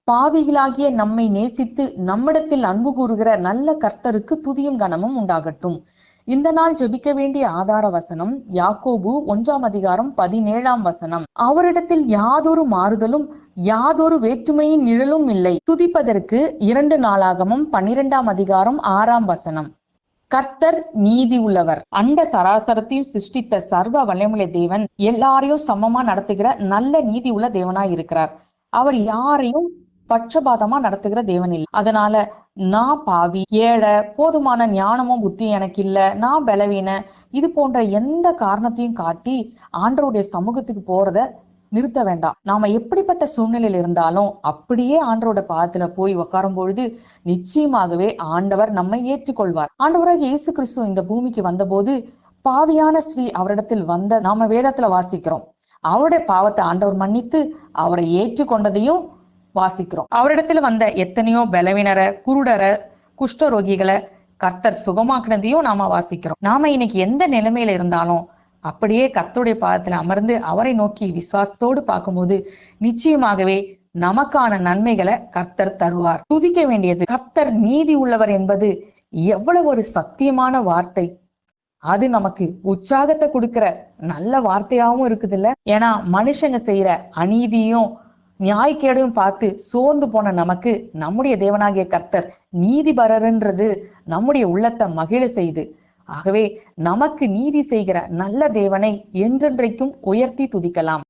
பாவிகளாகிய நம்மை நேசித்து நம்மிடத்தில் அன்பு கூறுகிற நல்ல கர்த்தருக்கு துதியும் கனமும் உண்டாகட்டும். இந்த நாள் ஜெபிக்க வேண்டிய ஆதார வசனம் யாக்கோபு 1:17. அவரிடத்தில் யாதொரு மாறுதலும் யாதொரு வேற்றுமையின் நிழலும் இல்லை. துதிப்பதற்கு 2 நாளாகமம் 12:6. கர்த்தர் நீதி உள்ளவர். அண்ட சராசரத்தையும் சிருஷ்டித்த சர்வ வல்லமையுள்ள தேவன் எல்லாரையும் சமமா நடத்துகிற நல்ல நீதி உள்ள தேவனாய் இருக்கிறார். அவர் யாரையும் பட்சபாதமா நடத்துகிற தேவன் இல்லை. அதனால நான் பாவி, ஏழை, போதுமான ஞானமும் புத்தியும் எனக்கு இல்ல, நான் பலவீன, இது போன்ற எந்த காரணத்தையும் காட்டி ஆண்டவருடைய சமூகத்துக்கு போறத நிறுத்த வேண்டாம். நாம எப்படிப்பட்ட சூழ்நிலையில் இருந்தாலும் அப்படியே ஆண்டவரோட பாதத்துல போய் உட்காரும் பொழுது நிச்சயமாகவே ஆண்டவர் நம்மை ஏற்றுக்கொள்வார். ஆண்டவராக இயேசு கிறிஸ்து இந்த பூமிக்கு வந்தபோது பாவியான ஸ்ரீ அவரிடத்தில் வந்த நாம வேதத்துல வாசிக்கிறோம். அவருடைய பாவத்தை ஆண்டவர் மன்னித்து அவரை ஏற்றுக்கொண்டதையும் வாசிக்கிறோம். அவரிடத்துல வந்த எத்தனையோ பலவீனரை, குருடரை, குஷ்டரோகிகளை கர்த்தர் சுகமாக்குனதையும் நாம வாசிக்கிறோம். நாம இன்னைக்கு எந்த நிலைமையில இருந்தாலும் அப்படியே கர்த்தருடைய பாதத்துல அமர்ந்து அவரை நோக்கி விசுவாசத்தோடு பார்க்கும்போது நிச்சயமாகவே நமக்கான நன்மைகளை கர்த்தர் தருவார். துதிக்க வேண்டியது கர்த்தர் நீதி உள்ளவர் என்பது எவ்வளவு ஒரு சத்தியமான வார்த்தை. அது நமக்கு உற்சாகத்தை கொடுக்கிற நல்ல வார்த்தையாவும் இருக்குது இல்ல. ஏன்னா மனுஷங்க செய்யற அநீதியும் நியாயக்கேடையும் பார்த்து சோர்ந்து போன நமக்கு நம்முடைய தேவனாகிய கர்த்தர் நீதிபரர்ன்றது நம்முடைய உள்ளத்தை மகிழ செய்து, ஆகவே நமக்கு நீதி செய்கிற நல்ல தேவனை என்றென்றைக்கும் உயர்த்தி துதிக்கலாம்.